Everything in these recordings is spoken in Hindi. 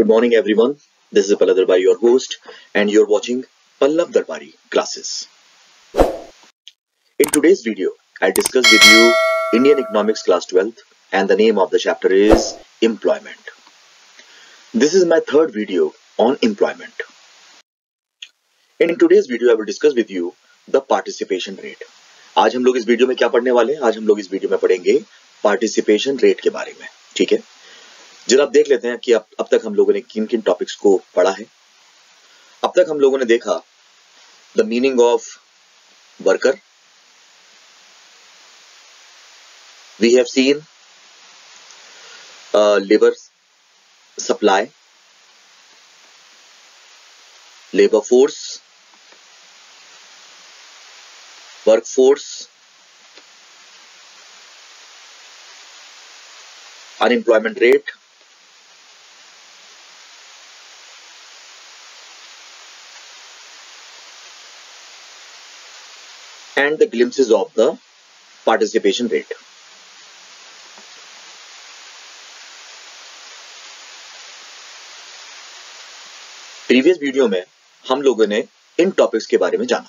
Good morning, everyone. This is Pallav Darbari, your host, and you're watching Pallav Darbari Classes. In today's video, I'll discuss with you Indian Economics Class 12th, and the name of the chapter is Employment. This is my third video on employment. And in today's video, I will discuss with you the participation rate. आज हम लोग इस वीडियो में क्या पढ़ने वाले हैं? आज हम लोग इस वीडियो में पढ़ेंगे पार्टिसिपेशन रेट के बारे में, ठीक है? जरा आप देख लेते हैं कि अब तक हम लोगों ने किन किन टॉपिक्स को पढ़ा है। अब तक हम लोगों ने देखा the meaning of worker, we have seen labour supply, labour force, workforce, unemployment rate, and the glimpses of the participation rate. Previous video में हम लोगों ने इन टॉपिक्स के बारे में जाना।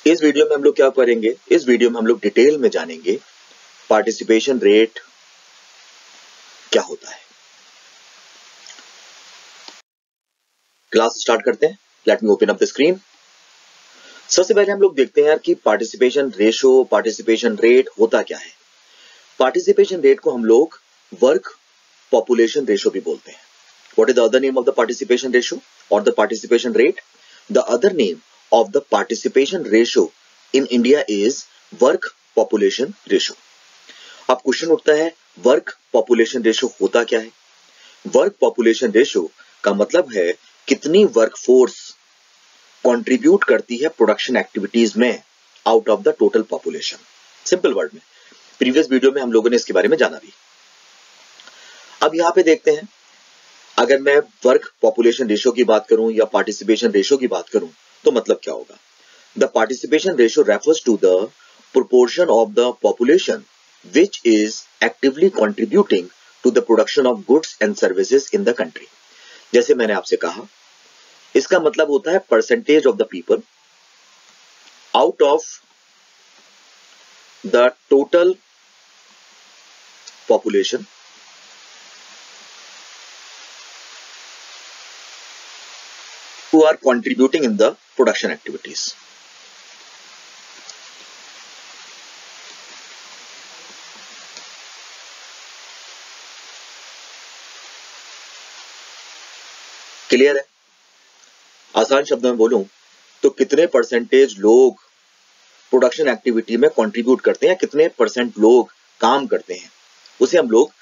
इस वीडियो में हम लोग क्या करेंगे? इस वीडियो में हम लोग डिटेल में जानेंगे पार्टिसिपेशन रेट क्या होता है। क्लास स्टार्ट करते हैं। Let me open up the screen. सबसे पहले हम लोग देखते हैं यार कि पार्टिसिपेशन रेशो, पार्टिसिपेशन रेट होता क्या है। पार्टिसिपेशन रेट को हम लोग वर्क पॉपुलेशन रेशो भी बोलते हैं। What is the other name of the participation ratio और the participation rate? The other name of the participation ratio in India is work population ratio. अब क्वेश्चन उठता है वर्क पॉपुलेशन रेशो होता क्या है? वर्क पॉपुलेशन रेशो का मतलब है कितनी वर्कफोर्स कंट्रीब्यूट करती है प्रोडक्शन एक्टिविटीज में out of the total population. Simple word में प्रीवियस वीडियो में हम लोगों ने इसके बारे में जाना भी। अब यहां पे देखते हैं, अगर मैं वर्क पॉपुलेशन रेशो की बात करूं या पार्टिसिपेशन रेशो की बात करूं तो मतलब क्या होगा? The participation ratio refers to the proportion of the population which is actively contributing to the production of goods and services in the country। जैसे मैंने आपसे कहा, इसका मतलब होता है percentage of the people out of the total population who are contributing in the production activities। Clear है? आसान शब्दों में बोलूं तो कितने परसेंटेज लोग प्रोडक्शन एक्टिविटी में कंट्रीब्यूट करते हैं, कितने परसेंट लोग काम करते हैं, उसे हम लोग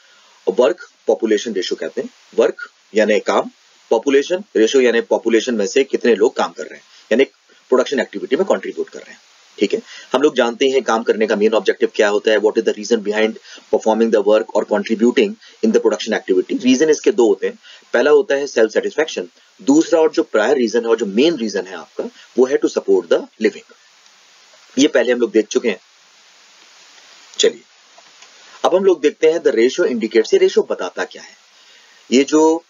वर्क पॉपुलेशन रेशो कहते हैं। वर्क यानी काम, पॉपुलेशन रेशो यानी पॉपुलेशन में से कितने लोग काम कर रहे हैं, यानी प्रोडक्शन एक्टिविटी में कंट्रीब्यूट कर रहे हैं। ठीक है, हम लोग जानते हैं काम करने का मेन ऑब्जेक्टिव क्या होता है। What is the reason behind performing the work और contributing in the production activity? Reason इसके दो होते हैं। पहला होता है सेल्फ सेटिस्फैक्शन, दूसरा और जो प्रायर रीजन है और जो मेन रीजन है आपका वो है टू सपोर्ट द लिविंग। ये पहले हम लोग देख चुके हैं। चलिए अब हम लोग देखते हैं द रेशो इंडिकेट्स। ये रेशो बताता क्या है? ये जो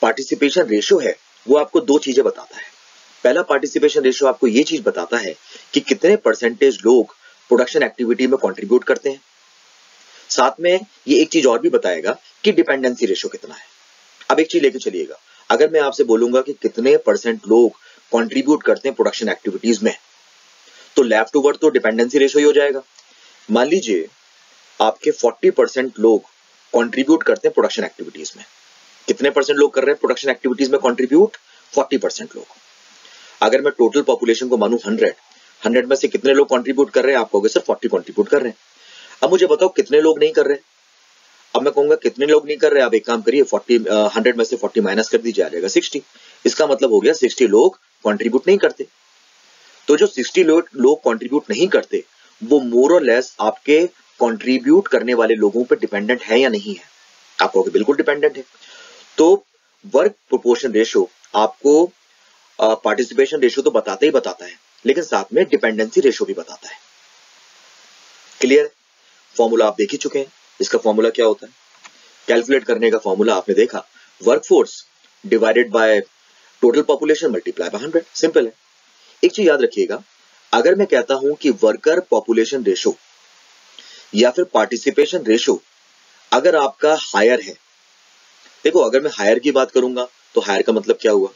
पार्टिसिपेशन रेशो है वो आपको दो चीजें बताता है। पहला पार्टिसिपेशन रेशो आपको ये चीज बताता है कि कितने परसेंटेज लोग प्रोडक्शन एक्टिविटी में कंट्रीब्यूट करते हैं। साथ में ये एक चीज और भी बताएगा कि डिपेंडेंसी रेशो कितना है। अब एक चीज लेके चलिएगा, अगर मैं आपसे बोलूंगा कि कितने परसेंट लोग कंट्रीब्यूट करते हैं प्रोडक्शन एक्टिविटीज में, तो लेफ्ट ओवर तो डिपेंडेंसी रेशो ही हो जाएगा। मान लीजिए आपके 40% लोग कंट्रीब्यूट करते हैं प्रोडक्शन एक्टिविटीज में। कितने परसेंट लोग कर रहे हैं प्रोडक्शन एक्टिविटीज में कंट्रीब्यूट? 40% लोग। अगर मैं टोटल पॉपुलेशन को मानूं 100 में से कितने लोग कंट्रीब्यूट कर रहे हैं? आप कहोगे सर 40 कंट्रीब्यूट कर रहे हैं। अब मुझे बताओ कितने लोग नहीं कर रहे हैं। अब मैं कहूंगा कितने लोग नहीं कर रहे हैं, आप एक काम करिए 100 में से 40 माइनस कर दीजिए, आ जाएगा 60। इसका मतलब हो गया 60 लोग कंट्रीब्यूट नहीं करते। तो जो 60 लोग कंट्रीब्यूट नहीं करते वो मोर और लेस आपके कंट्रीब्यूट करने वाले लोगों पर डिपेंडेंट है या नहीं है? आप कहोगे बिल्कुल डिपेंडेंट है। तो वर्क प्रोपोर्शन रेशो आपको पार्टिसिपेशन रेशो तो बताता ही बताता है, लेकिन साथ में डिपेंडेंसी रेशो भी बताता है। क्लियर? फॉर्मूला आप देख ही चुके हैं। इसका फॉर्मूला क्या होता है? कैलकुलेट करने का फॉर्मूला आपने देखा, workforce divided by total population multiply by 100, simple है। एक चीज याद रखिएगा, अगर मैं कहता हूं कि वर्कर पॉपुलेशन रेशो या फिर पार्टिसिपेशन रेशो अगर आपका हायर है, देखो अगर मैं हायर की बात करूंगा तो हायर का मतलब क्या हुआ,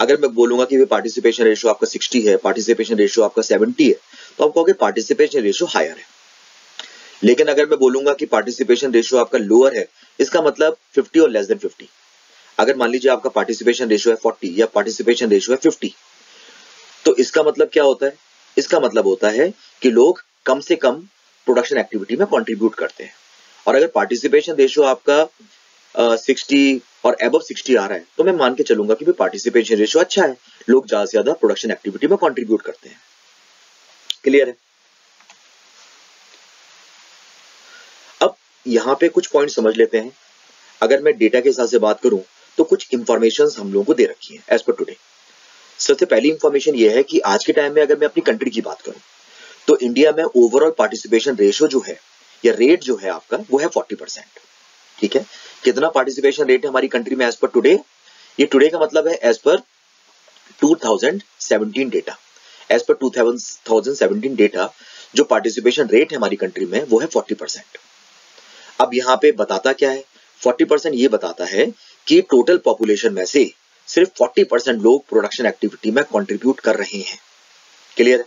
अगर मैं बोलूंगा कि पार्टिसिपेशन रेशो आपका 60 है, पार्टिसिपेशन रेशो आपका 70 है, तो आप कहोगे पार्टिसिपेशन रेशो हायर है। लेकिन अगर मैं बोलूंगा कि पार्टिसिपेशन रेशो आपका लोअर है, इसका मतलब 50 और लेस देन 50। अगर मान लीजिए आपका पार्टिसिपेशन रेशो है 40 या पार्टिसिपेशन रेशो है 50, तो इसका मतलब क्या होता है, इसका मतलब होता है कि लोग कम से कम प्रोडक्शन एक्टिविटी में कंट्रीब्यूट करते हैं। और अगर पार्टिसिपेशन रेशो आपका 60 और अबव 60 आ रहा है, तो मैं मान के चलूंगा कि पार्टिसिपेशन रेशो अच्छा है, लोग ज्यादा से ज्यादा प्रोडक्शन एक्टिविटी में कंट्रीब्यूट करते हैं। क्लियर है? अब यहां पे कुछ पॉइंट समझ लेते हैं। अगर मैं डेटा के हिसाब से बात करूं तो कुछ इंफॉर्मेशन हम लोगों को दे रखी है एज पर टुडे। सबसे पहली इंफॉर्मेशन ये है कि आज के टाइम में अगर मैं अपनी कंट्री की बात करूं तो इंडिया में ओवरऑल पार्टिसिपेशन रेशो जो है या रेट जो है आपका वो है 40%। ठीक है, कितना पार्टिसिपेशन रेट है हमारी कंट्री में एज पर टुडे, ये टुडे का मतलब है as per 2017 data. As per 2017 data जो पार्टिसिपेशन रेट है हमारी कंट्री में वो है 40%। अब यहाँ पे बताता क्या है, 40% ये बताता है कि टोटल पॉपुलेशन में से सिर्फ 40% लोग प्रोडक्शन एक्टिविटी में कंट्रीब्यूट कर रहे हैं। क्लियर है?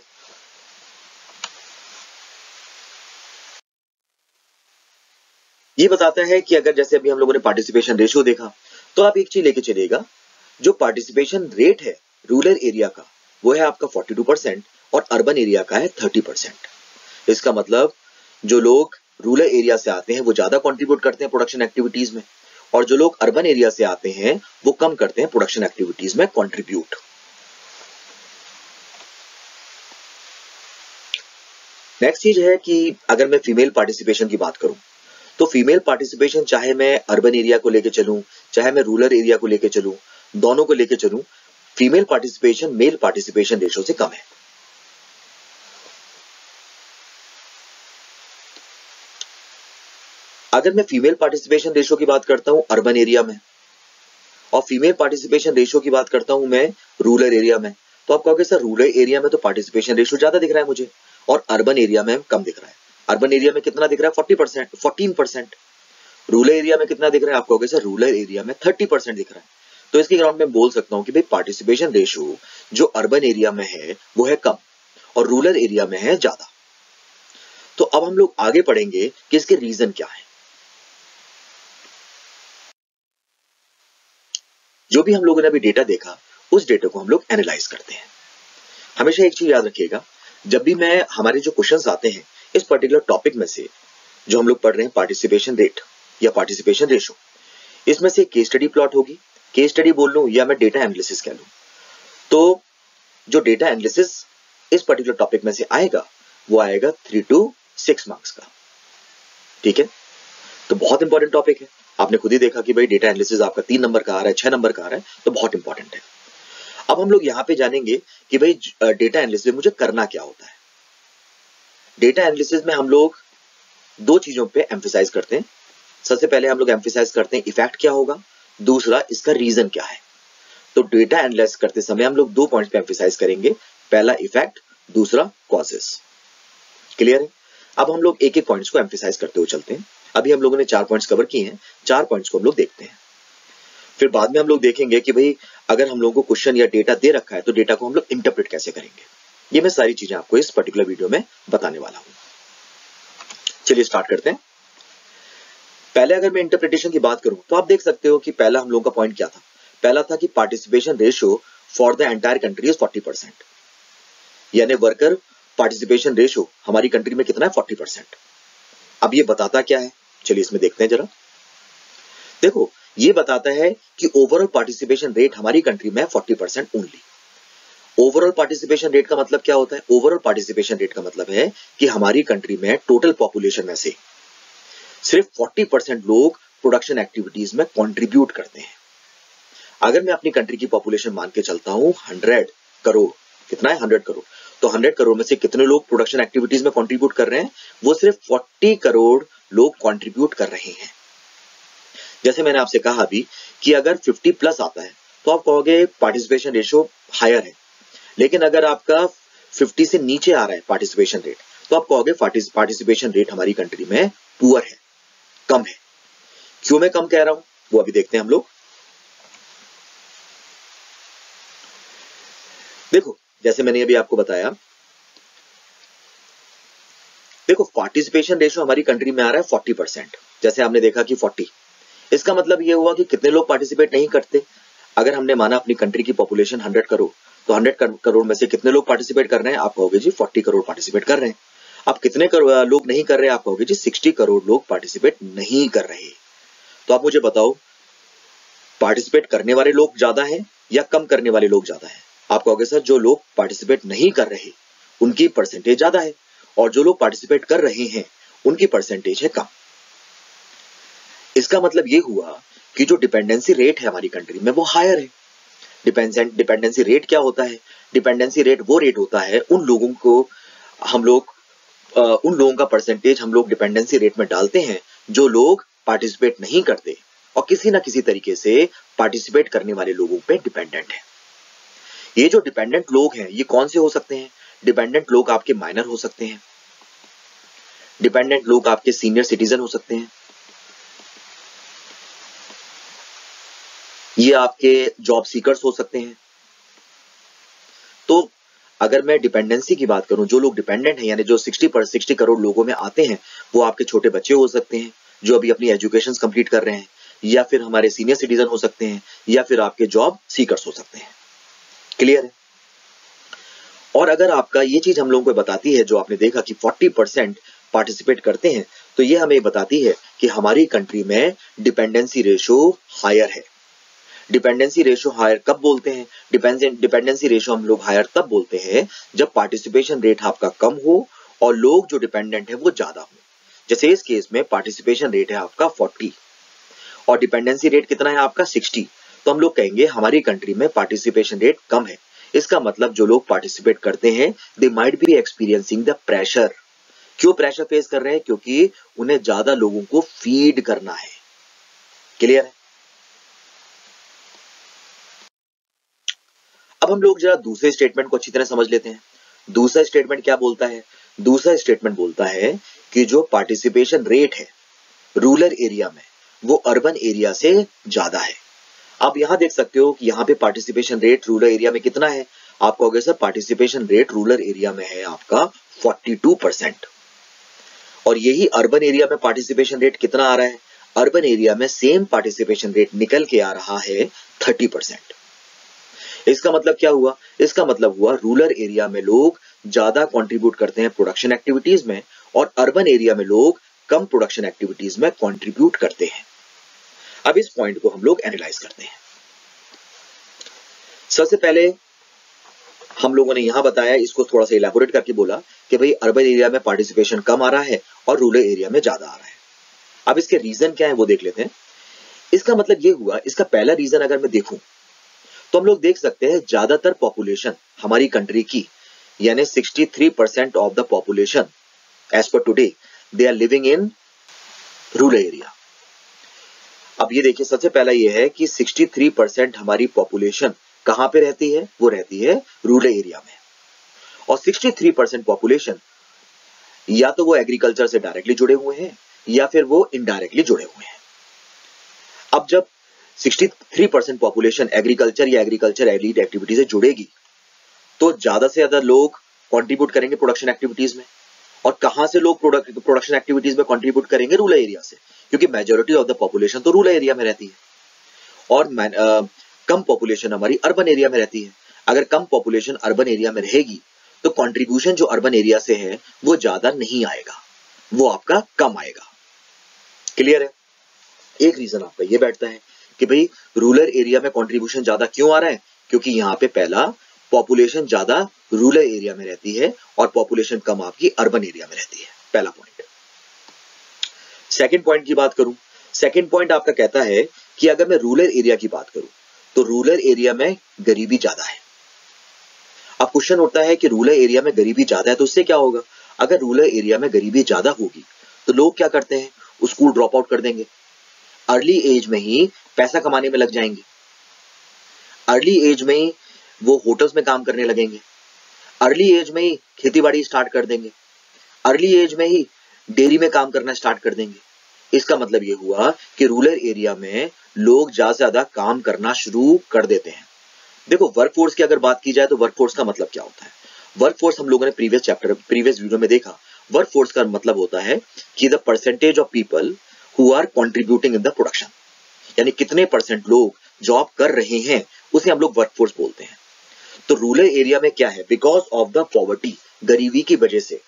ये बताता है कि अगर जैसे अभी हम लोगों ने पार्टिसिपेशन रेशियो देखा, तो आप एक चीज लेके चलिएगा, जो पार्टिसिपेशन रेट है रूरल एरिया का वो है आपका 42% और अर्बन एरिया का है 30%। इसका मतलब जो लोग रूरल एरिया से आते हैं वो ज्यादा कंट्रीब्यूट करते हैं प्रोडक्शन एक्टिविटीज में, और जो लोग अर्बन एरिया से आते हैं वो कम करते हैं प्रोडक्शन एक्टिविटीज में कंट्रीब्यूट। नेक्स्ट चीज है कि अगर मैं फीमेल पार्टिसिपेशन की बात करूं तो फीमेल पार्टिसिपेशन चाहे मैं अर्बन एरिया को लेके चलूं चाहे मैं रूरल एरिया को लेके चलूं, दोनों को लेके चलूं, female participation male participation ratio से कम है। अगर मैं फीमेल पार्टिसिपेशन रेशो की बात करता हूं अर्बन एरिया में और फीमेल पार्टिसिपेशन रेशो की बात करता हूं मैं रूरल एरिया में, तो आप कहोगे सर रूरल एरिया में तो पार्टिसिपेशन रेशो ज्यादा दिख रहा है मुझे और अर्बन एरिया में कम दिख रहा है। अर्बन एरिया में कितना दिख रहा है 40%, 14%। रूरल एरिया में कितना दिख रहा है, आप कहोगे सर रूरल एरिया में 30% दिख रहा है। तो इसके ग्राउंड में बोल सकता हूं कि भाई पार्टिसिपेशन रेशो जो अर्बन एरिया में है वो है कम और रूरल एरिया में है ज्यादा। तो अब हम लोग आगे पढ़ेंगे कि इसके रीजन क्या है। जो भी हम लोगों ने अभी डेटा देखा उस डेटा को हम लोग एनालाइज करते हैं। हमेशा एक चीज याद रखिएगा, जब भी मैं हमारे जो क्वेश्चंस आते हैं इस पर्टिकुलर टॉपिक में से जो हम लोग पढ़ रहे हैं पार्टिसिपेशन रेट या पार्टिसिपेशन रेशो, इसमें से केस स्टडी प्लॉट होगी, केस स्टडी बोल लूं या मैं डेटा एनालिसिस कह लूं, तो जो डेटा एनालिसिस इस पर्टिकुलर टॉपिक में से आएगा वो आएगा 3 to 6 मार्क्स का। ठीक है, तो बहुत इंपॉर्टेंट टॉपिक है। आपने खुद ही देखा कि भाई डेटा एनालिसिस आपका 3 नंबर का आ रहा है, 6 नंबर का आ रहा है, तो बहुत इंपॉर्टेंट है। अब हम लोग यहाँ पे जानेंगे कि भाई डेटा एनालिसिस में मुझे करना क्या होता है। डेटा एनालिसिस में हम लोग दो चीजों पे एम्फेसाइज करते हैं। सबसे पहले हम लोग एम्फेसाइज करते हैं इफेक्ट क्या होगा, दूसरा इसका रीजन क्या है। तो डेटा एनालाइज करते समय हम लोग 2 पॉइंट्स पे एम्फेसाइज करेंगे, पहला इफेक्ट, दूसरा कॉजेस। क्लियर है? अब हम लोग एक एक पॉइंट्स को एम्फेसाइज करते हुए चलते हैं। अभी हम लोगों ने 4 पॉइंट्स कवर किए हैं, 4 पॉइंट्स को हम लोग देखते हैं। फिर बाद में हम लोग देखेंगे कि भाई अगर हम लोगों को क्वेश्चन या डेटा दे रखा है तो डेटा को हम लोग इंटरप्रेट कैसे करेंगे। ये मैं सारी चीजें आपको इस पर्टिकुलर वीडियो में बताने वाला हूं। चलिए स्टार्ट करते हैं। पहले अगर मैं इंटरप्रिटेशन की बात करूं तो आप देख सकते हो कि पहला हम लोगों का पॉइंट क्या था। पहला था कि participation ratio for the entire country is 40%, यानी वर्कर पार्टिसिपेशन रेशियो हमारी कंट्री में कितना है 40%। अब ये बताता क्या है, चलिए इसमें देखते हैं जरा। देखो ये बताता है कि ओवरऑल पार्टिसिपेशन रेट हमारी कंट्री में 40% ओनली। ओवरऑल पार्टिसिपेशन रेट का मतलब क्या होता है, ओवरऑल पार्टिसिपेशन रेट का मतलब है कि हमारी कंट्री में टोटल पॉपुलेशन में से सिर्फ 40% लोग प्रोडक्शन एक्टिविटीज में कंट्रीब्यूट करते हैं। अगर मैं अपनी कंट्री की पॉपुलेशन मान के चलता हूं 100 करोड़, कितना है 100 करोड़, तो 100 करोड़ में से कितने लोग प्रोडक्शन एक्टिविटीज में कंट्रीब्यूट कर रहे हैं, वो सिर्फ 40 करोड़ लोग कंट्रीब्यूट कर रहे हैं। जैसे मैंने आपसे कहा अभी कि अगर 50 प्लस आता है तो आप कहोगे पार्टिसिपेशन रेशियो हायर है, लेकिन अगर आपका 50 से नीचे आ रहा है पार्टिसिपेशन रेट तो आप कहोगे पार्टिसिपेशन रेट हमारी कंट्री में पुअर है, कम है। क्यों मैं कम कह रहा हूं वो अभी देखते हैं हम लोग। देखो जैसे मैंने अभी आपको बताया, देखो पार्टिसिपेशन रेशियो हमारी कंट्री में आ रहा है 40%, जैसे आपने देखा कि 40, इसका मतलब ये हुआ कि कितने लोग पार्टिसिपेट नहीं करते। अगर हमने माना अपनी कंट्री की पॉपुलेशन 100 करोड़, तो 100 करोड़ में से कितने लोग पार्टिसिपेट कर रहे हैं, आप कहोगे जी 40 करोड़ पार्टिसिपेट कर रहे हैं। अब कितने लोग नहीं कर रहे हैं, आप कहोगे जी 60 करोड़ लोग पार्टिसिपेट नहीं कर रहे। तो आप मुझे बताओ पार्टिसिपेट करने वाले लोग ज्यादा हैं या कम करने वाले लोग ज्यादा हैं। आप कहोगे सर जो लोग पार्टिसिपेट नहीं कर रहे उनकी परसेंटेज ज्यादा है और जो लोग पार्टिसिपेट कर रहे हैं उनकी परसेंटेज है कम। इसका मतलब ये हुआ कि जो डिपेंडेंसी रेट है हमारी कंट्री में वो हायर है। डिपेंडेंसी रेट क्या होता है? डिपेंडेंसी रेट वो रेट होता है उन लोगों का परसेंटेज हम लोग डिपेंडेंसी रेट में डालते हैं जो लोग पार्टिसिपेट नहीं करते और किसी ना किसी तरीके से पार्टिसिपेट करने वाले लोगों पे डिपेंडेंट है। ये जो डिपेंडेंट लोग हैं ये कौन से हो सकते हैं? डिपेंडेंट लोग आपके माइनर हो सकते हैं, डिपेंडेंट लोग आपके सीनियर सिटीजन हो सकते हैं, ये आपके जॉब सीकर्स हो सकते हैं। तो अगर मैं डिपेंडेंसी की बात करूं, जो लोग डिपेंडेंट हैं यानी जो 60 करोड़ लोगों में आते हैं वो आपके छोटे बच्चे हो सकते हैं जो अभी अपनी एजुकेशन कंप्लीट कर रहे हैं, या फिर हमारे सीनियर सिटीजन हो सकते हैं, या फिर आपके जॉब सीकर्स हो सकते हैं। क्लियर है? और अगर आपका ये चीज हम लोगों को बताती है, जो आपने देखा कि 40% पार्टिसिपेट करते हैं, तो ये हमें बताती है कि हमारी कंट्री में डिपेंडेंसी रेशियो हायर है। डिपेंडेंसी रेशियो हायर कब बोलते हैं? डिपेंडेंसी रेशियो हम लोग हायर तब बोलते हैं जब पार्टिसिपेशन रेट आपका कम हो और लोग जो डिपेंडेंट है वो ज्यादा हो। जैसे इस केस में पार्टिसिपेशन रेट है आपका 40 और डिपेंडेंसी रेट कितना है आपका 60, तो हम लोग कहेंगे हमारी कंट्री में पार्टिसिपेशन रेट कम है। इसका मतलब जो लोग पार्टिसिपेट करते हैं they might be experiencing the pressure. क्यों प्रेशर फेस कर रहे हैं? क्योंकि उन्हें ज्यादा लोगों को फीड करना है। क्लियर है? अब हम लोग जरा दूसरे स्टेटमेंट को अच्छी तरह समझ लेते हैं। दूसरा स्टेटमेंट क्या बोलता है? दूसरा स्टेटमेंट बोलता है कि जो पार्टिसिपेशन रेट है रूरल एरिया में वो अर्बन एरिया से ज्यादा है। आप यहां देख सकते हो कि यहाँ पे पार्टिसिपेशन रेट रूरल एरिया में कितना है। आप कहोगे sir participation rate rural area में है आपका 42% और यही अर्बन एरिया में पार्टिसिपेशन रेट कितना आ रहा है? अर्बन एरिया में सेम पार्टिसिपेशन रेट निकल के आ रहा है 30%। इसका मतलब क्या हुआ? इसका मतलब हुआ रूरल एरिया में लोग ज्यादा कंट्रीब्यूट करते हैं प्रोडक्शन एक्टिविटीज में और अर्बन एरिया में लोग कम प्रोडक्शन एक्टिविटीज में कंट्रीब्यूट करते हैं। अब इस पॉइंट को हम लोग एनालाइज करते हैं। सबसे पहले हम लोगों ने यहां बताया, इसको थोड़ा सा इलैबोरेट करके बोला कि भाई अर्बन एरिया में पार्टिसिपेशन कम आ रहा है और रूरल एरिया में ज्यादा आ रहा है। अब इसके रीजन क्या है वो देख लेते हैं। इसका मतलब ये हुआ, इसका पहला रीजन अगर मैं देखूं तो हम लोग देख सकते हैं ज्यादातर पॉपुलेशन हमारी कंट्री की यानी 63% of the population as per today they are living in rural area. अब ये देखिए सबसे पहला ये है कि 63% हमारी पॉपुलेशन कहां पे रहती है? वो रहती है रूरल एरिया में। और 63% पॉपुलेशन या तो वो एग्रीकल्चर से डायरेक्टली जुड़े हुए हैं या फिर वो इनडायरेक्टली जुड़े हुए हैं। अब जब 63% पॉपुलेशन एग्रीकल्चर या एग्रीकल्चर एलिड एक्टिविटी से जुड़ेगी तो ज्यादा से ज्यादा लोग कंट्रीब्यूट करेंगे प्रोडक्शन एक्टिविटीज में। और कहां से लोग प्रोडक्शन एक्टिविटीज में कंट्रीब्यूट करेंगे? रूरल एरिया से, क्योंकि मेजॉरिटी ऑफ द पॉपुलेशन तो रूरल एरिया में रहती है और कम पॉपुलेशन हमारी अर्बन एरिया में रहती है। अगर कम पॉपुलेशन अर्बन एरिया में रहेगी तो कंट्रीब्यूशन जो अर्बन एरिया से है वो ज्यादा नहीं आएगा, वो आपका कम आएगा। क्लियर है? एक रीजन आपका ये बैठता है कि भाई रूरल एरिया में कंट्रीब्यूशन ज्यादा क्यों आ रहा है? क्योंकि यहाँ पे पहला पॉपुलेशन ज्यादा रूरल एरिया में रहती है और पॉपुलेशन कम आपकी अर्बन एरिया में रहती है। पहला पॉइंट। सेकंड पॉइंट की बात करूं, सेकंड पॉइंट आपका कहता है कि अगर मैं रूरल एरिया की बात करूं तो रूरल एरिया में गरीबी ज्यादा है। अब क्वेश्चन उठता है कि रूरल एरिया में गरीबी ज्यादा है तो उससे क्या होगा? अगर रूरल एरिया में गरीबी ज्यादा होगी तो लोग क्या करते हैं? स्कूल ड्रॉप आउट कर देंगे। अर्ली एज में ही पैसा कमाने में लग जाएंगे, अर्ली एज में ही वो होटल्स में काम करने लगेंगे, अर्ली एज में ही खेतीबाड़ी स्टार्ट कर देंगे, अर्ली एज में ही डेयरी में काम करना स्टार्ट कर देंगे। इसका मतलब ये हुआ कि रूरल एरिया में लोग ज्यादा से ज्यादा काम करना शुरू कर देते हैं। देखो, वर्कफोर्स की अगर बात की जाए तो वर्कफोर्स का मतलब क्या होता है? वर्कफोर्स हम लोगों ने प्रीवियस वीडियो में देखा। वर्कफोर्स का मतलब होता है कि the percentage of people who are contributing in the production, यानी कितने परसेंट लोग जॉब कर रहे हैं, उसे हम लोग वर्कफोर्स बोलते हैं। तो रूरल एरिया में क्या है, बिकॉज ऑफ द पॉवर्टी, गरीबी की वजह से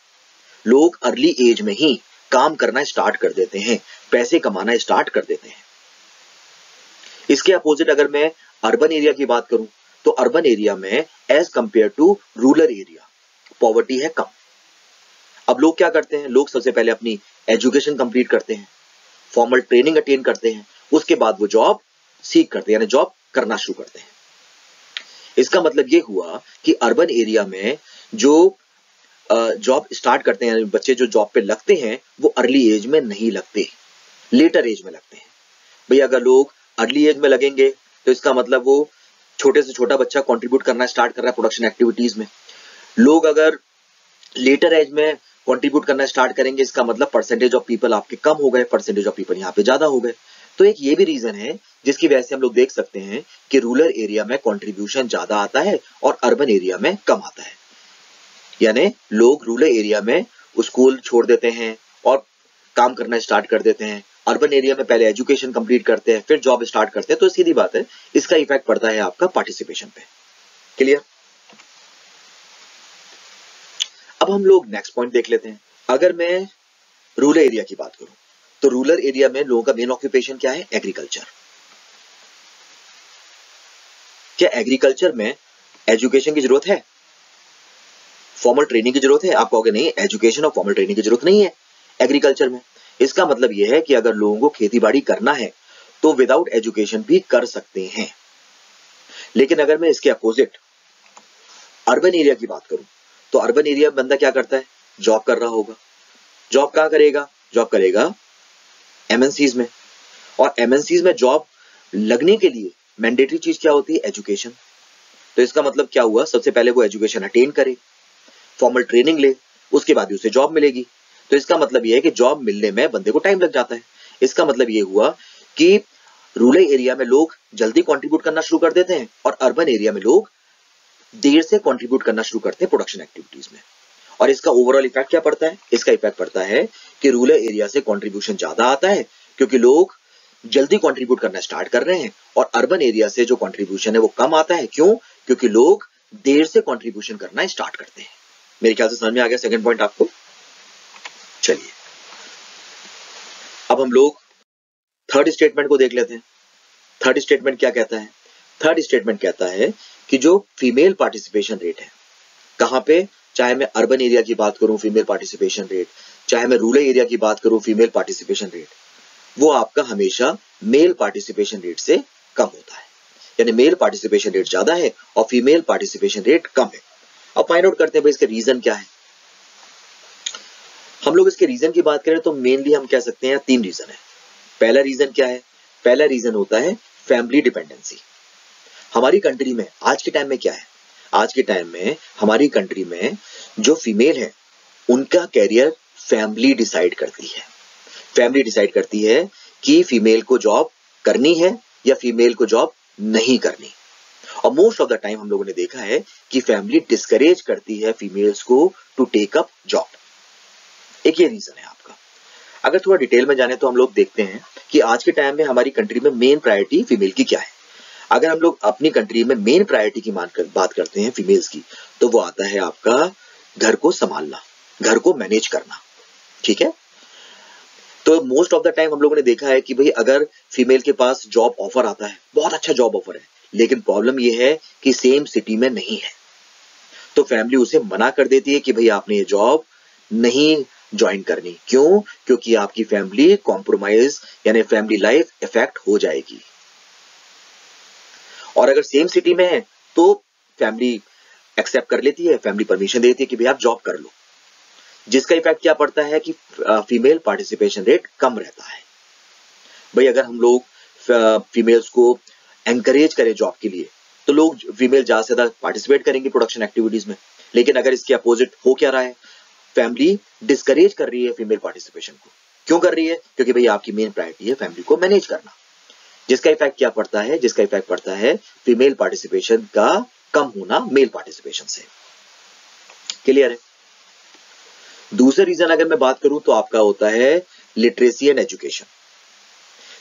लोग अर्ली एज में ही काम करना स्टार्ट कर देते हैं, पैसे कमाना स्टार्ट कर देते हैं। इसके अपोजिट अगर मैं अर्बन एरिया की बात करूं तो अर्बन एरिया में as compare to rural area poverty है कम। अब लोग क्या करते हैं, लोग सबसे पहले अपनी एजुकेशन कंप्लीट करते हैं, फॉर्मल ट्रेनिंग अटेन करते हैं, उसके बाद वो जॉब सीख करते हैं, यानी जॉब करना शुरू करते हैं। इसका मतलब ये हुआ कि अर्बन एरिया में जो जॉब स्टार्ट करते हैं, बच्चे जो जॉब पे लगते हैं वो अर्ली एज में नहीं लगते, लेटर एज में लगते हैं। भाई अगर लोग अर्ली एज में लगेंगे तो इसका मतलब वो छोटे से छोटा बच्चा कंट्रीब्यूट करना स्टार्ट कर रहा है प्रोडक्शन एक्टिविटीज में। लोग अगर लेटर एज में कंट्रीब्यूट करना स्टार्ट करेंगे, इसका मतलब परसेंटेज ऑफ पीपल आपके कम हो गए, परसेंटेज ऑफ पीपल यहाँ पे ज्यादा हो गए। तो एक ये भी रीजन है जिसकी वजह से हम लोग देख सकते हैं कि रूरल एरिया में कंट्रीब्यूशन ज्यादा आता है और अर्बन एरिया में कम आता है। यानी लोग रूरल एरिया में स्कूल छोड़ देते हैं और काम करना स्टार्ट कर देते हैं, अर्बन एरिया में पहले एजुकेशन कंप्लीट करते हैं फिर जॉब स्टार्ट करते हैं। तो सीधी बात है, इसका इफेक्ट पड़ता है आपका पार्टिसिपेशन पे। क्लियर? अब हम लोग नेक्स्ट पॉइंट देख लेते हैं। अगर मैं रूरल एरिया की बात करूं तो रूरल एरिया में लोगों का मेन ऑक्यूपेशन क्या है? एग्रीकल्चर। क्या एग्रीकल्चर में एजुकेशन की जरूरत है, फॉर्मल ट्रेनिंग की जरूरत है? आप कहोगे नहीं, एजुकेशन और फॉर्मल ट्रेनिंग की जरूरत नहीं है एग्रीकल्चर में। इसका मतलब यह है कि अगर लोगों को खेतीबाड़ी करना है तो विदाउट एजुकेशन भी कर सकते हैं। लेकिन अगर मैं इसके अपोजिट अर्बन एरिया की बात करूं तो अर्बन एरिया में बंदा क्या करता है? जॉब कर रहा होगा। जॉब कहां करेगा? जॉब करेगा एमएनसीज में। और एमएनसीज में जॉब लगने के लिए मैंडेटरी चीज क्या होती है? एजुकेशन। तो इसका मतलब क्या हुआ, सबसे पहले वो एजुकेशन अटेन करे, फॉर्मल ट्रेनिंग ले, उसके बाद उसे जॉब मिलेगी। तो इसका मतलब यह है कि जॉब मिलने में बंदे को टाइम लग जाता है। इसका मतलब यह हुआ कि रूरल एरिया में लोग जल्दी कंट्रीब्यूट करना शुरू कर देते हैं और अर्बन एरिया में लोग देर से कंट्रीब्यूट करना शुरू करते हैं प्रोडक्शन एक्टिविटीज में। और इसका ओवरऑल इफेक्ट क्या पड़ता है? इसका इफेक्ट पड़ता है कि रूरल एरिया से कंट्रीब्यूशन ज्यादा आता है क्योंकि लोग जल्दी कंट्रीब्यूट करना स्टार्ट कर रहे हैं, और अर्बन एरिया से जो कंट्रीब्यूशन है वो कम आता है। क्यों? क्योंकि लोग देर से कंट्रीब्यूशन करना स्टार्ट करते हैं। मेरे ख्याल से समझ में आ गया सेकंड पॉइंट आपको। चलिए अब हम लोग थर्ड स्टेटमेंट को देख लेते हैं। थर्ड स्टेटमेंट क्या कहता है? थर्ड स्टेटमेंट कहता है कि जो फीमेल पार्टिसिपेशन रेट है, कहां पे, चाहे मैं अर्बन एरिया की बात करूं फीमेल पार्टिसिपेशन रेट, चाहे मैं रूरल एरिया की बात करूं फीमेल पार्टिसिपेशन रेट, वो आपका हमेशा मेल पार्टिसिपेशन रेट से कम होता है। यानी मेल पार्टिसिपेशन रेट ज्यादा है और फीमेल पार्टिसिपेशन रेट कम है। अब फाइंड आउट करते हैं भाई इसके रीजन क्या है। हम लोग इसके रीजन की बात करें तो मेनली हम कह सकते हैं 3 रीजन है। पहला रीजन क्या है? पहला रीजन होता है फैमिली डिपेंडेंसी। हमारी कंट्री में आज के टाइम में क्या है? आज के टाइम में हमारी कंट्री में जो फीमेल है उनका कैरियर फैमिली डिसाइड करती है। फैमिली डिसाइड करती है कि फीमेल को जॉब करनी है या फीमेल को जॉब नहीं करनी। और मोस्ट ऑफ द टाइम हम लोगों ने देखा है कि फैमिली डिस्करेज करती है फीमेल्स को टू टेक अप जॉब। एक ये रीजन है आपका। अगर थोड़ा डिटेल में जाने तो हम लोग देखते हैं कि आज के टाइम में हमारी कंट्री में मेन प्रायोरिटी फीमेल की क्या है। अगर हम लोग अपनी कंट्री में मेन प्रायोरिटी की बात करते हैं फीमेल्स की, तो वो आता है आपका घर को संभालना, घर को मैनेज करना। ठीक है? तो मोस्ट ऑफ द टाइम हम लोगों ने देखा है कि भाई अगर फीमेल के पास जॉब ऑफर आता है, बहुत अच्छा जॉब ऑफर है, लेकिन प्रॉब्लम ये है कि सेम सिटी में नहीं है, तो फैमिली उसे मना कर देती है कि भाई आपने ये जॉब नहीं ज्वाइन करनी। क्यों? क्योंकि आपकी फैमिली कॉम्प्रोमाइज यानी फैमिली लाइफ इफेक्ट हो जाएगी। और अगर सेम सिटी में है तो फैमिली एक्सेप्ट कर लेती है, फैमिली परमिशन देती है कि भाई आप जॉब कर लो, जिसका इफेक्ट क्या पड़ता है कि फीमेल पार्टिसिपेशन रेट कम रहता है। भाई अगर हम लोग फीमेल्स को एनकरेज करें जॉब के लिए तो लोग फीमेल ज्यादा से ज्यादा पार्टिसिपेट करेंगे प्रोडक्शन एक्टिविटीज में। लेकिन अगर इसके अपोजिट हो क्या रहा है, फैमिली डिस्करेज कर रही है फीमेल पार्टिसिपेशन को। क्यों कर रही है? क्योंकि भाई आपकी मेन प्रायोरिटी है फैमिली को मैनेज करना, जिसका इफेक्ट क्या पड़ता है, जिसका इफेक्ट पड़ता है फीमेल पार्टिसिपेशन का कम होना मेल पार्टिसिपेशन से। क्लियर है? दूसरा रीजन अगर मैं बात करूं तो आपका होता है लिटरेसी एंड एजुकेशन।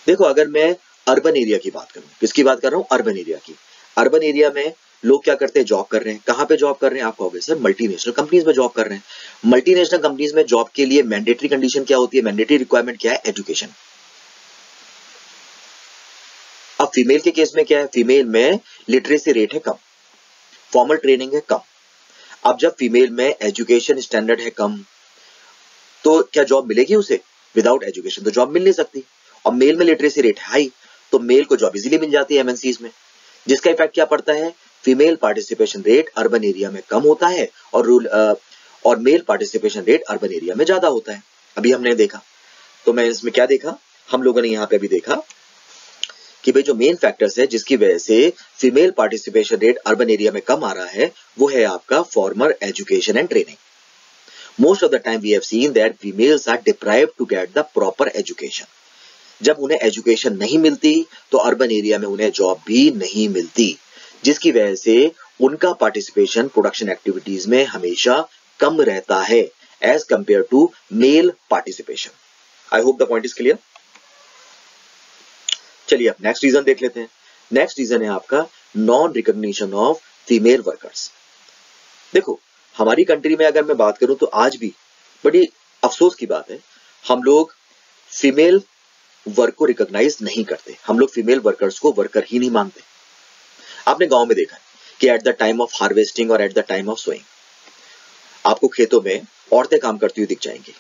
देखो अगर मैं अर्बन एरिया की बात करूं, किसकी बात कर रहा हूं? अर्बन एरिया की। अर्बन एरिया में लोग क्या करते हैं? जॉब कर रहे हैं। कहां पे जॉब कर रहे हैं? आप कहोगे सर मल्टीनेशनल कंपनीज में जॉब कर रहे हैं। मल्टीनेशनल कंपनीज में जॉब के लिए मैंडेटरी कंडीशन क्या होती है? मैंडेटरी रिक्वायरमेंट क्या है? एजुकेशन। अब फीमेल के केस में क्या है? फीमेल में लिटरेसी रेट है कम, फॉर्मल ट्रेनिंग है कम। अब जब फीमेल में एजुकेशन स्टैंडर्ड है कम तो क्या जॉब मिलेगी उसे? विदाउट एजुकेशन तो जॉब मिल नहीं सकती। और मेल में लिटरेसी रेट हाई तो मेल को जॉब इजीली मिल जाती है एमएनसीज में, जिसका इफेक्ट क्या पड़ता है? Female participation rate urban area में कम होता है और male participation rate urban area में ज्यादा होता है। अभी हमने देखा, तो मैं इसमें क्या देखा, हम लोगों ने यहाँ पे अभी देखा कि भाई जो मेन फैक्टर्स है जिसकी वजह से female participation rate urban area में कम आ रहा है वो है आपका formal education and training. Most of the time we have seen that females are deprived to get the proper education. जब उन्हें एजुकेशन नहीं मिलती तो अर्बन एरिया में उन्हें जॉब भी नहीं मिलती, जिसकी वजह से उनका पार्टिसिपेशन प्रोडक्शन एक्टिविटीज में हमेशा कम रहता है as compare to male participation. I hope the point is clear. चलिए अब नेक्स्ट रीजन देख लेते हैं। नेक्स्ट रीजन है आपका non recognition of female workers. देखो हमारी कंट्री में अगर मैं बात करूं तो आज भी बड़ी अफसोस की बात है, हम लोग फीमेल वर्क को रिकॉग्नाइज नहीं करते। हम लोग फीमेल वर्कर्स को वर्कर ही नहीं मानते। आपने गांव में देखा है कि at the time of harvesting और at the time of sowing आपको खेतों में औरतें काम करती हुई दिख जाएंगी,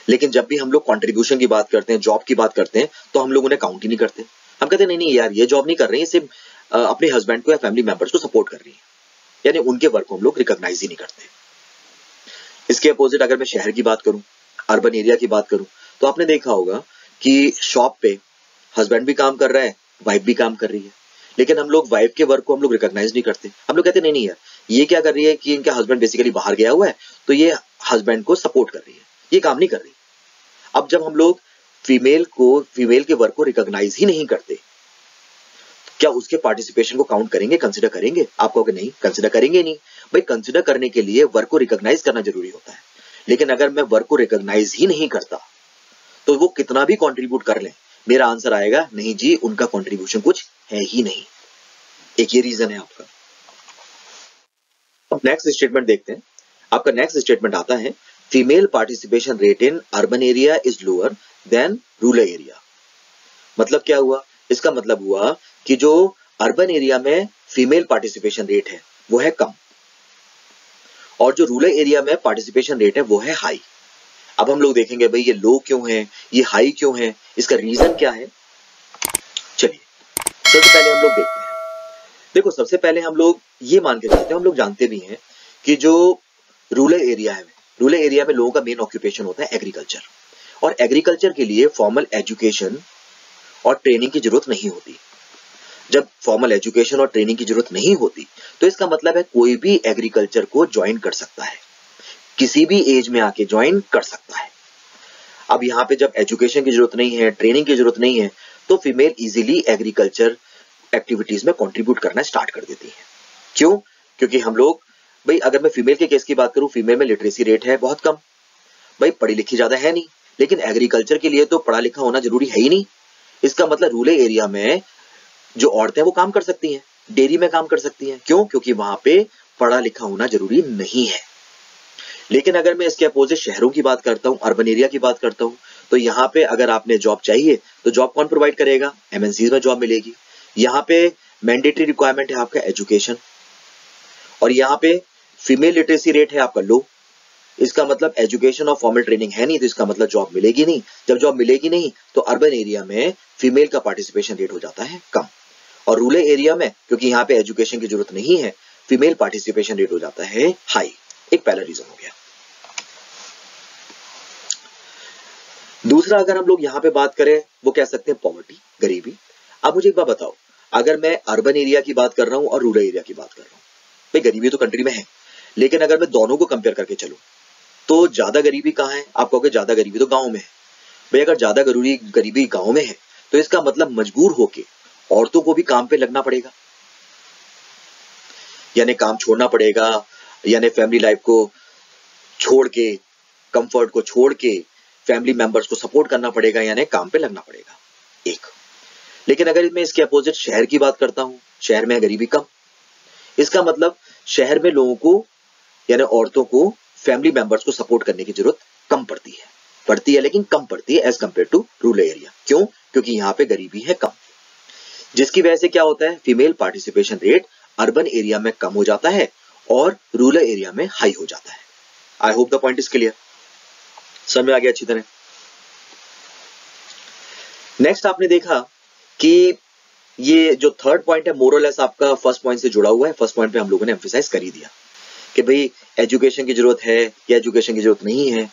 लेकिन जब भी हम लोग कंट्रीब्यूशन की बात करते हैं, जॉब की बात करते हैं, तो हम लोग उन्हें काउंट ही नहीं करते। हम कहते नहीं नहीं यार ये जॉब नहीं कर रही है, सिर्फ अपने हस्बैंड को या फैमिली मेंबर्स को सपोर्ट कर रही है, यानी उनके वर्क को हम लोग रिकॉग्नाइज ही नहीं करते। इसके अपोजिट अगर मैं शहर की बात करूं, अर्बन एरिया की बात करूं, तो आपने देखा होगा कि शॉप पे हस्बैंड भी काम कर रहा है, वाइफ भी काम कर रही है, लेकिन हम लोग वाइफ के वर्क को हम लोग रिकॉग्नाइज नहीं करते। हम लोग कहते नहीं नहीं यार ये क्या कर रही है कि इनका हस्बैंड बेसिकली बाहर गया हुआ है तो ये हस्बैंड को सपोर्ट कर रही है, ये काम नहीं कर रही। अब जब हम लोग फीमेल के वर्क को रिकॉग्नाइज ही नहीं करते, क्या उसके पार्टिसिपेशन को काउंट करेंगे, कंसिडर करेंगे? आप कहोगे नहीं कंसिडर करेंगे नहीं। भाई कंसिडर करने के लिए वर्क को रिकॉग्नाइज करना जरूरी होता है, लेकिन अगर मैं वर्क को रिकॉग्नाइज ही नहीं करता तो वो कितना भी कंट्रीब्यूट कर लें, मेरा आंसर आएगा नहीं जी उनका कंट्रीब्यूशन कुछ है ही नहीं। एक ये रीजन है आपका। अब नेक्स्ट स्टेटमेंट देखते हैं। आपका नेक्स्ट स्टेटमेंट आता है female participation rate in urban area is lower than rural area. मतलब क्या हुआ? इसका मतलब हुआ कि जो अर्बन एरिया में फीमेल पार्टिसिपेशन रेट है वो है कम और जो रूरल एरिया में पार्टिसिपेशन रेट है वो है हाई। अब हम लोग देखेंगे भाई ये लो क्यों है, ये हाई क्यों है, इसका रीजन क्या है। चलिए सबसे पहले हम लोग देखते हैं। देखो सबसे पहले हम लोग ये मान के चलते हैं, हम लोग जानते भी हैं कि जो रूरल एरिया है, रूरल एरिया में लोगों का मेन ऑक्यूपेशन होता है एग्रीकल्चर, और एग्रीकल्चर के लिए फॉर्मल एजुकेशन और ट्रेनिंग की जरूरत नहीं होती। जब फॉर्मल एजुकेशन और ट्रेनिंग की जरूरत नहीं होती तो इसका मतलब है कोई भी एग्रीकल्चर को ज्वाइन कर सकता है, किसी भी एज में आके ज्वाइन कर सकता है। अब यहाँ पे जब एजुकेशन की जरूरत नहीं है, ट्रेनिंग की जरूरत नहीं है, तो फीमेल इजीली एग्रीकल्चर एक्टिविटीज में कंट्रीब्यूट करना स्टार्ट कर देती है। क्यों? क्योंकि हम लोग भाई अगर मैं फीमेल के केस की बात करूं, फीमेल में लिटरेसी रेट है बहुत कम, भाई पढ़ी लिखी ज्यादा है नहीं, लेकिन एग्रीकल्चर के लिए तो पढ़ा लिखा होना जरूरी है ही नहीं। इसका मतलब रूरल एरिया में जो औरतें वो काम कर सकती हैं, डेयरी में काम कर सकती हैं। क्यों? क्योंकि वहां पे पढ़ा लिखा होना जरूरी नहीं है। लेकिन अगर मैं इसके अपोजिट शहरों की बात करता हूं, अर्बन एरिया की बात करता हूं, तो यहाँ पे अगर आपने जॉब चाहिए तो जॉब कौन प्रोवाइड करेगा? एमएनसीज में जॉब मिलेगी। यहाँ पे मैंडेटरी रिक्वायरमेंट है आपका एजुकेशन, और यहाँ पे फीमेल लिटरेसी रेट है आपका लो। इसका मतलब एजुकेशन और फॉर्मल ट्रेनिंग है नहीं, तो इसका मतलब जॉब मिलेगी नहीं। जब जॉब मिलेगी नहीं तो अर्बन एरिया में फीमेल का पार्टिसिपेशन रेट हो जाता है कम, और रूरल एरिया में क्योंकि यहाँ पे एजुकेशन की जरूरत नहीं है, फीमेल पार्टिसिपेशन रेट हो जाता है हाई। एक पहला रीजन हो गया। दूसरा अगर हम लोग यहाँ पे बात करें वो कह सकते हैं पॉवर्टी, गरीबी। अब मुझे एक बात बताओ, अगर मैं अर्बन एरिया की बात कर रहा हूँ और रूरल एरिया की बात कर रहा हूँ, भाई गरीबी तो कंट्री में है, लेकिन अगर मैं दोनों को कंपेयर करके चलूं तो ज्यादा गरीबी कहाँ है? आप कहोगे ज्यादा गरीबी तो गाँव में है। भाई अगर ज्यादा गरीबी गाँव में है तो इसका मतलब मजबूर होके औरतों को भी काम पे लगना पड़ेगा, यानी काम छोड़ना पड़ेगा, यानी फैमिली लाइफ को छोड़ के, कंफर्ट को छोड़ के फैमिली मेंबर्स को सपोर्ट करना पड़ेगा, यानी काम पे लगना पड़ेगा एक। लेकिन अगर मैं इसके अपोजिट शहर की बात करता हूं, शहर में गरीबी कम, इसका मतलब शहर में लोगों को यानी औरतों को फैमिली मेंबर्स को सपोर्ट करने की जरूरत कम पड़ती है लेकिन कम पड़ती है as compare to rural area. क्यों? क्योंकि यहाँ पे गरीबी है कम, जिसकी वजह से क्या होता है, female participation rate urban area में कम हो जाता है और रूरल एरिया में हाई हो जाता है। आई hope the point is clear, समझ में आ गया अच्छी तरह। नेक्स्ट आपने देखा कि ये जो थर्ड पॉइंट है मोरलेस आपका फर्स्ट पॉइंट से जुड़ा हुआ है। फर्स्ट पॉइंट पे हम लोगों ने एम्फेसाइज कर ही दिया कि भाई एजुकेशन की जरूरत है या एजुकेशन की जरूरत नहीं है।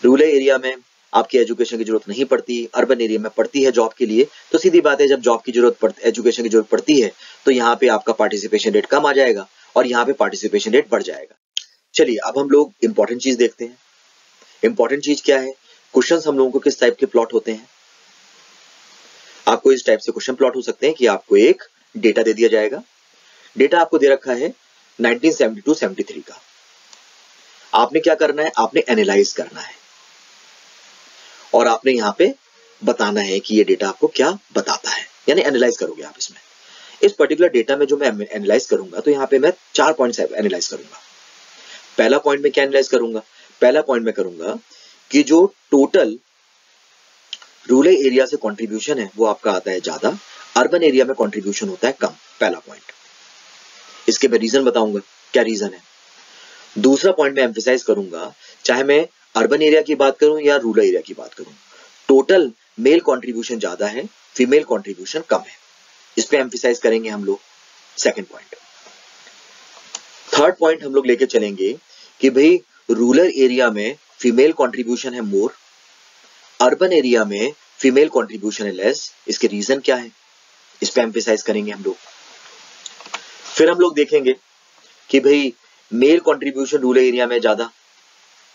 रूरल एरिया में आपकी एजुकेशन की जरूरत नहीं पड़ती, अर्बन एरिया में पड़ती है जॉब के लिए। तो सीधी बात है, जब जॉब की जरूरत पड़ती, एजुकेशन की जरूरत पड़ती है तो यहाँ पे आपका पार्टिसिपेशन रेट कम आ जाएगा और यहाँ पे पार्टिसिपेशन रेट बढ़ जाएगा। चलिए अब हम लोग इंपॉर्टेंट चीज देखते हैं। इंपॉर्टेंट चीज क्या है? क्वेश्चन हम लोगों को किस टाइप के प्लॉट होते हैं। आपको इस टाइप से क्वेश्चन प्लॉट हो सकते हैं कि आपको एक डेटा दे दिया जाएगा, डेटा आपको दे रखा है 1972-73 का। आपने क्या करना है, आपने एनालाइज करना है और आपने यहाँ पे बताना है कि ये डेटा आपको क्या बताता है, यानी एनालाइज करोगे आप इसमें। इस पर्टिकुलर डेटा में जो मैं एनालाइज करूंगा तो यहाँ पे मैं 4 पॉइंट्स एनालाइज करूंगा। पहला पॉइंट में क्या एनालाइज करूंगा? पहला पॉइंट में करूंगा कि जो टोटल रूरल एरिया से कंट्रीब्यूशन है वो आपका आता है ज्यादा, अर्बन एरिया में कंट्रीब्यूशन होता है कम। पहला पॉइंट, इसके मैं रीजन बताऊंगा क्या रीजन है। दूसरा पॉइंट में एम्फेसाइज करूंगा, चाहे मैं अर्बन एरिया की बात करूं या रूरल एरिया की बात करूं, टोटल मेल कंट्रीब्यूशन ज्यादा है, फीमेल कंट्रीब्यूशन कम है। इस पे एम्फेसाइज करेंगे हम लोग। Second point. थर्ड पॉइंट हम लोग लेके चलेंगे कि भाई रूरल एरिया में फीमेल कंट्रीब्यूशन है मोर, अर्बन एरिया में फीमेल कंट्रीब्यूशन है लेस। इसके रीजन क्या है, इस पे एम्फेसाइज करेंगे हम लोग। फिर हम लोग देखेंगे कि भाई मेल कंट्रीब्यूशन रूरल एरिया में ज्यादा,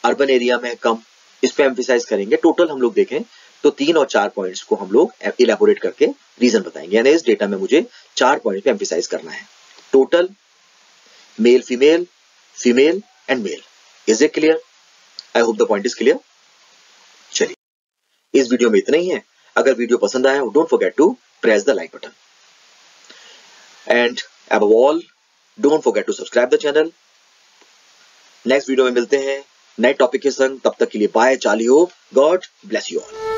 अर्बन एरिया में कम। इस पे एम्फेसाइज करेंगे। टोटल हम लोग देखें तो 3 और 4 पॉइंट्स को हम लोग इलेबोरेट करके रीजन बताएंगे, यानी इस डेटा में मुझे 4 पॉइंट पे एम्फेसाइज करना है। Total, male female, female and male. Is it clear? I hope the point is clear. चलिए इस वीडियो में इतना ही है। अगर वीडियो पसंद आया don't forget to press the like button and above all don't forget to subscribe the channel। Next video में मिलते हैं नए टॉपिक के संग, तब तक के लिए बाय, चाली हो, गॉड ब्लेस यू ऑल।